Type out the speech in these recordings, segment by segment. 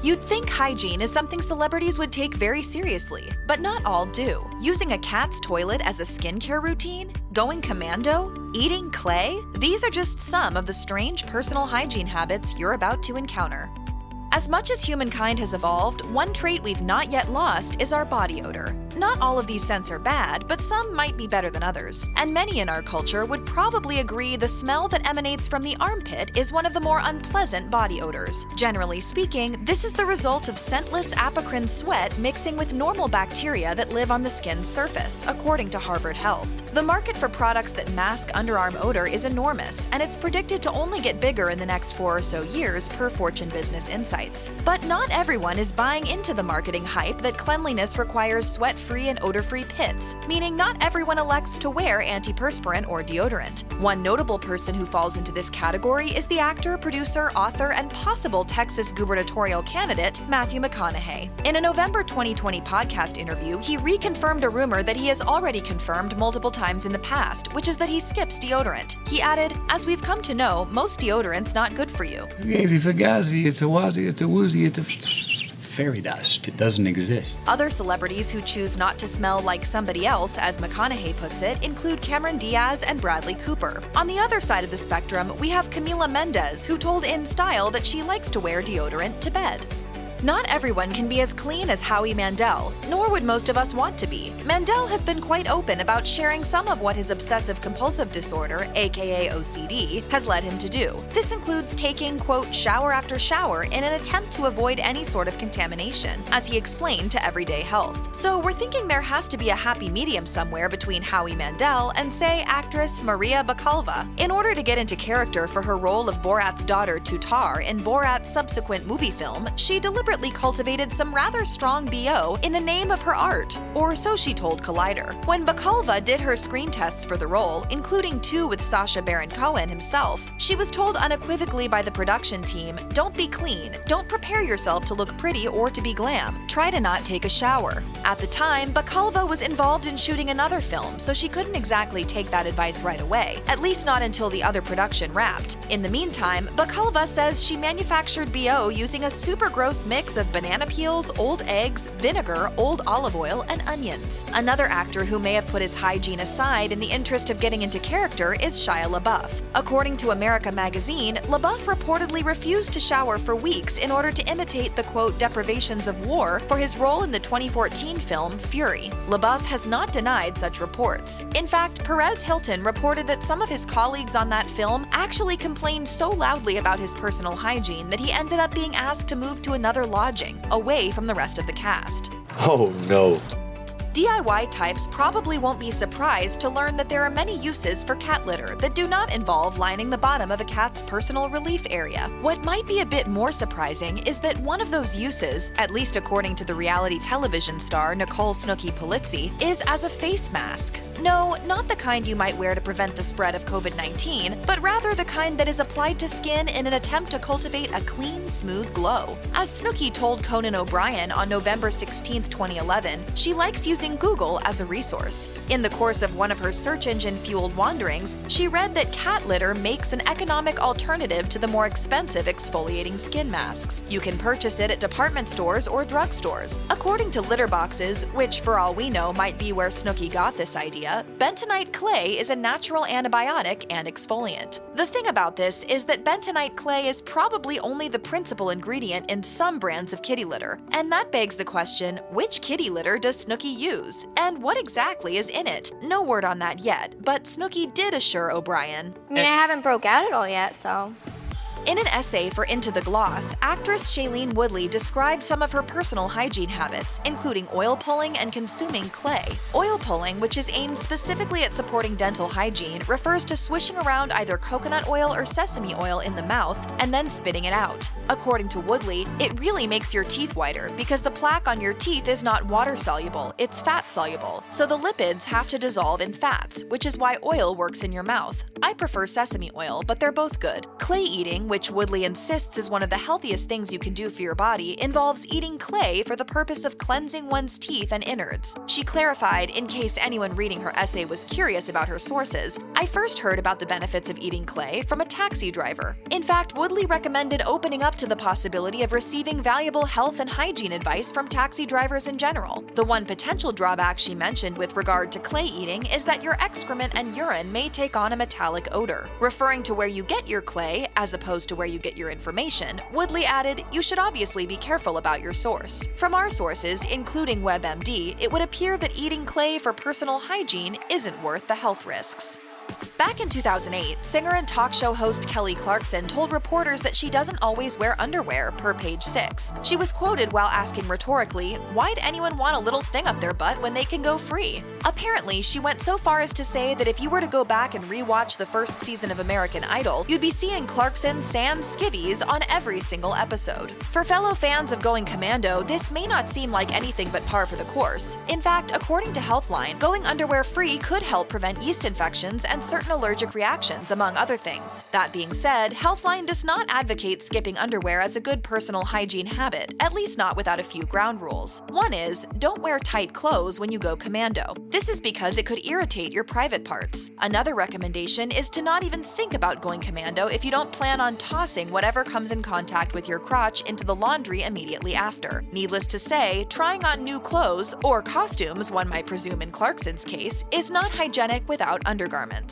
You'd think hygiene is something celebrities would take very seriously, but not all do. Using a cat's toilet as a skincare routine? Going commando? Eating clay? These are just some of the strange personal hygiene habits you're about to encounter. As much as humankind has evolved, one trait we've not yet lost is our body odor. Not all of these scents are bad, but some might be better than others. And many in our culture would probably agree the smell that emanates from the armpit is one of the more unpleasant body odors. Generally speaking, this is the result of scentless apocrine sweat mixing with normal bacteria that live on the skin's surface, according to Harvard Health. The market for products that mask underarm odor is enormous, and it's predicted to only get bigger in the next 4 or so years per Fortune Business Insights. But not everyone is buying into the marketing hype that cleanliness requires sweat-free and odor-free pits, meaning not everyone elects to wear antiperspirant or deodorant. One notable person who falls into this category is the actor, producer, author, and possible Texas gubernatorial candidate, Matthew McConaughey. In a November 2020 podcast interview, he reconfirmed a rumor that he has already confirmed multiple times in the past, which is that he skips deodorant. He added, "As we've come to know, most deodorant's not good for you." Gazy fugazi, it's a wazi, it's a woozy, it's a fairy dust. It doesn't exist. Other celebrities who choose not to smell like somebody else, as McConaughey puts it, include Cameron Diaz and Bradley Cooper. On the other side of the spectrum, we have Camila Mendes, who told In Style that she likes to wear deodorant to bed. Not everyone can be as clean as Howie Mandel, nor would most of us want to be. Mandel has been quite open about sharing some of what his obsessive-compulsive disorder, aka OCD, has led him to do. This includes taking, quote, shower after shower in an attempt to avoid any sort of contamination, as he explained to Everyday Health. So we're thinking there has to be a happy medium somewhere between Howie Mandel and, say, actress Maria Bakalova. In order to get into character for her role of Borat's daughter Tutar in Borat's subsequent movie film, she deliberately cultivated some rather strong BO in the name of her art, or so she told Collider. When Bakalova did her screen tests for the role, including 2 with Sacha Baron Cohen himself, she was told unequivocally by the production team, "Don't be clean, don't prepare yourself to look pretty or to be glam, try to not take a shower." At the time, Bakalova was involved in shooting another film, so she couldn't exactly take that advice right away, at least not until the other production wrapped. In the meantime, Bakalova says she manufactured BO using a super gross mix of banana peels, old eggs, vinegar, old olive oil, and onions. Another actor who may have put his hygiene aside in the interest of getting into character is Shia LaBeouf. According to America magazine, LaBeouf reportedly refused to shower for weeks in order to imitate the, quote, deprivations of war for his role in the 2014 film Fury. LaBeouf has not denied such reports. In fact, Perez Hilton reported that some of his colleagues on that film actually complained so loudly about his personal hygiene that he ended up being asked to move to another lodging, away from the rest of the cast. Oh no. DIY types probably won't be surprised to learn that there are many uses for cat litter that do not involve lining the bottom of a cat's personal relief area. What might be a bit more surprising is that one of those uses, at least according to the reality television star Nicole Snooki Polizzi, is as a face mask. No, not the kind you might wear to prevent the spread of COVID-19, but rather the kind that is applied to skin in an attempt to cultivate a clean, smooth glow. As Snooki told Conan O'Brien on November 16, 2011, she likes using Google as a resource. In the course of one of her search engine-fueled wanderings, she read that cat litter makes an economic alternative to the more expensive exfoliating skin masks. You can purchase it at department stores or drugstores. According to litter boxes, which for all we know might be where Snooki got this idea, bentonite clay is a natural antibiotic and exfoliant. The thing about this is that bentonite clay is probably only the principal ingredient in some brands of kitty litter, and that begs the question, which kitty litter does Snooki use? And what exactly is in it? No word on that yet, but Snooki did assure O'Brien. I mean, I haven't broke out at all yet, so... In an essay for Into the Gloss, actress Shailene Woodley described some of her personal hygiene habits, including oil pulling and consuming clay. Oil pulling, which is aimed specifically at supporting dental hygiene, refers to swishing around either coconut oil or sesame oil in the mouth and then spitting it out. According to Woodley, it really makes your teeth whiter because the plaque on your teeth is not water-soluble, it's fat-soluble, so the lipids have to dissolve in fats, which is why oil works in your mouth. I prefer sesame oil, but they're both good. Clay eating, which Woodley insists is one of the healthiest things you can do for your body, involves eating clay for the purpose of cleansing one's teeth and innards. She clarified, in case anyone reading her essay was curious about her sources, "I first heard about the benefits of eating clay from a taxi driver." In fact, Woodley recommended opening up to the possibility of receiving valuable health and hygiene advice from taxi drivers in general. The one potential drawback she mentioned with regard to clay eating is that your excrement and urine may take on a metallic odor. Referring to where you get your clay, as opposed to where you get your information, Woodley added, "You should obviously be careful about your source." From our sources, including WebMD, it would appear that eating clay for personal hygiene isn't worth the health risks. Back in 2008, singer and talk show host Kelly Clarkson told reporters that she doesn't always wear underwear, per Page 6. She was quoted while asking rhetorically, "Why'd anyone want a little thing up their butt when they can go free?" Apparently, she went so far as to say that if you were to go back and rewatch the first season of American Idol, you'd be seeing Clarkson sans skivvies on every single episode. For fellow fans of going commando, this may not seem like anything but par for the course. In fact, according to Healthline, going underwear free could help prevent yeast infections and certain allergic reactions, among other things. That being said, Healthline does not advocate skipping underwear as a good personal hygiene habit, at least not without a few ground rules. One is, don't wear tight clothes when you go commando. This is because it could irritate your private parts. Another recommendation is to not even think about going commando if you don't plan on tossing whatever comes in contact with your crotch into the laundry immediately after. Needless to say, trying on new clothes, or costumes one might presume in Clarkson's case, is not hygienic without undergarments.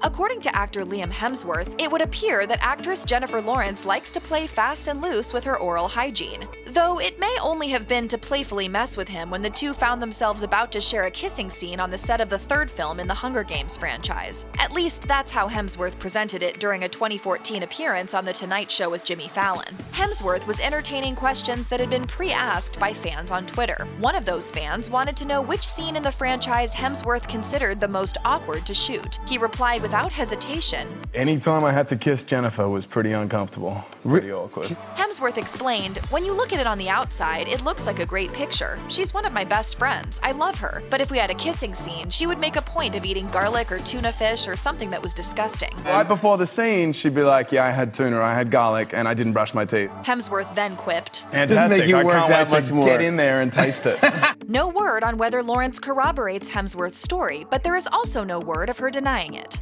According to actor Liam Hemsworth, it would appear that actress Jennifer Lawrence likes to play fast and loose with her oral hygiene. Though it may only have been to playfully mess with him when the two found themselves about to share a kissing scene on the set of the third film in the Hunger Games franchise. At least that's how Hemsworth presented it during a 2014 appearance on The Tonight Show with Jimmy Fallon. Hemsworth was entertaining questions that had been pre-asked by fans on Twitter. One of those fans wanted to know which scene in the franchise Hemsworth considered the most awkward to shoot. He replied without hesitation, "Anytime I had to kiss Jennifer was pretty uncomfortable. Pretty awkward." Hemsworth explained, "When you look at it on the outside, it looks like a great picture. She's one of my best friends. I love her. But if we had a kissing scene, she would make a point of eating garlic or tuna fish or something that was disgusting." Right before the scene, she'd be like, "Yeah, I had tuna, I had garlic, and I didn't brush my teeth." Hemsworth then quipped, "Fantastic, make you I work can't that wait to much more." get in there and taste it." No word on whether Lawrence corroborates Hemsworth's story, but there is also no word of her denying it.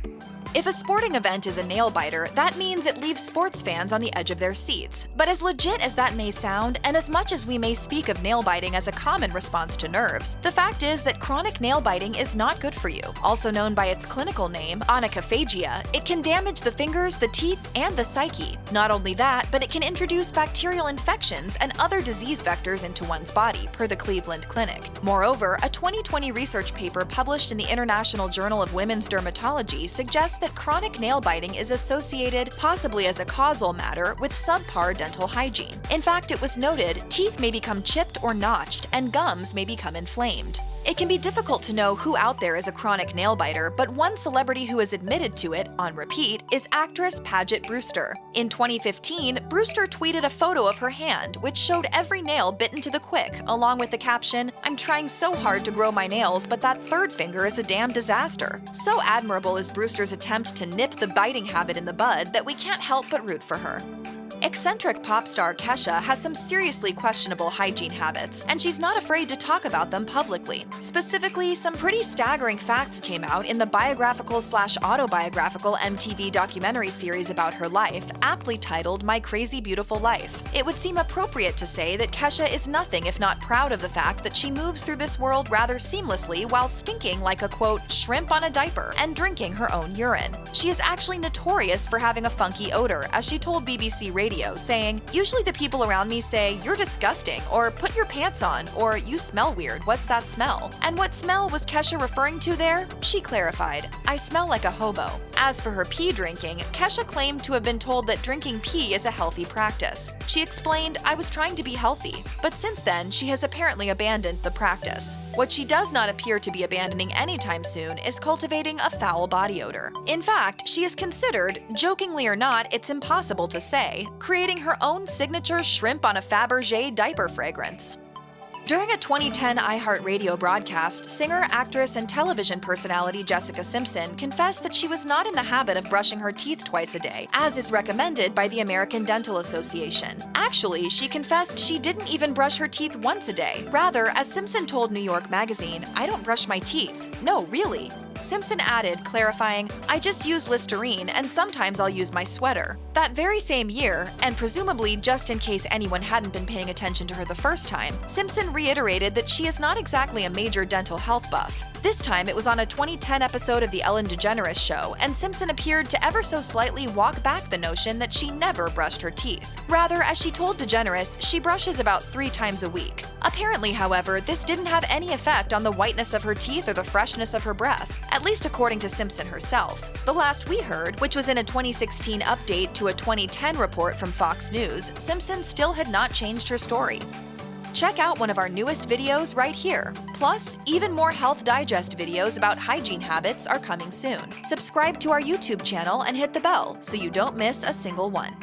If a sporting event is a nail-biter, that means it leaves sports fans on the edge of their seats. But as legit as that may sound, and as much as we may speak of nail-biting as a common response to nerves, the fact is that chronic nail-biting is not good for you. Also known by its clinical name, onychophagia, it can damage the fingers, the teeth, and the psyche. Not only that, but it can introduce bacterial infections and other disease vectors into one's body, per the Cleveland Clinic. Moreover, a 2020 research paper published in the International Journal of Women's Dermatology suggests that chronic nail biting is associated, possibly as a causal matter, with subpar dental hygiene. In fact, it was noted teeth may become chipped or notched, and gums may become inflamed. It can be difficult to know who out there is a chronic nail biter, but one celebrity who has admitted to it, on repeat, is actress Paget Brewster. In 2015, Brewster tweeted a photo of her hand, which showed every nail bitten to the quick, along with the caption, "I'm trying so hard to grow my nails, but that third finger is a damn disaster." So admirable is Brewster's attempt to nip the biting habit in the bud that we can't help but root for her. Eccentric pop star Kesha has some seriously questionable hygiene habits, and she's not afraid to talk about them publicly. Specifically, some pretty staggering facts came out in the biographical/autobiographical MTV documentary series about her life, aptly titled My Crazy Beautiful Life. It would seem appropriate to say that Kesha is nothing if not proud of the fact that she moves through this world rather seamlessly while stinking like a, quote, shrimp on a diaper and drinking her own urine. She is actually notorious for having a funky odor, as she told BBC Radio, saying, "Usually the people around me say, 'You're disgusting,' or 'Put your pants on,' or 'You smell weird, what's that smell?" And what smell was Kesha referring to there? She clarified, "I smell like a hobo." As for her pee drinking, Kesha claimed to have been told that drinking pee is a healthy practice. She explained, "I was trying to be healthy," but since then she has apparently abandoned the practice. What she does not appear to be abandoning anytime soon is cultivating a foul body odor. In fact, she has considered, jokingly or not, it's impossible to say, creating her own signature shrimp on a Fabergé diaper fragrance. During a 2010 iHeartRadio broadcast, singer, actress, and television personality Jessica Simpson confessed that she was not in the habit of brushing her teeth twice a day, as is recommended by the American Dental Association. Actually, she confessed she didn't even brush her teeth once a day. Rather, as Simpson told New York Magazine, "I don't brush my teeth. No, really." Simpson added, clarifying, "I just use Listerine and sometimes I'll use my sweater." That very same year, and presumably just in case anyone hadn't been paying attention to her the first time, Simpson reiterated that she is not exactly a major dental health buff. This time it was on a 2010 episode of The Ellen DeGeneres Show, and Simpson appeared to ever so slightly walk back the notion that she never brushed her teeth. Rather, as she told DeGeneres, she brushes about 3 times a week. Apparently, however, this didn't have any effect on the whiteness of her teeth or the freshness of her breath, at least according to Simpson herself. The last we heard, which was in a 2016 update to a 2010 report from Fox News, Simpson still had not changed her story. Check out one of our newest videos right here. Plus, even more Health Digest videos about hygiene habits are coming soon. Subscribe to our YouTube channel and hit the bell so you don't miss a single one.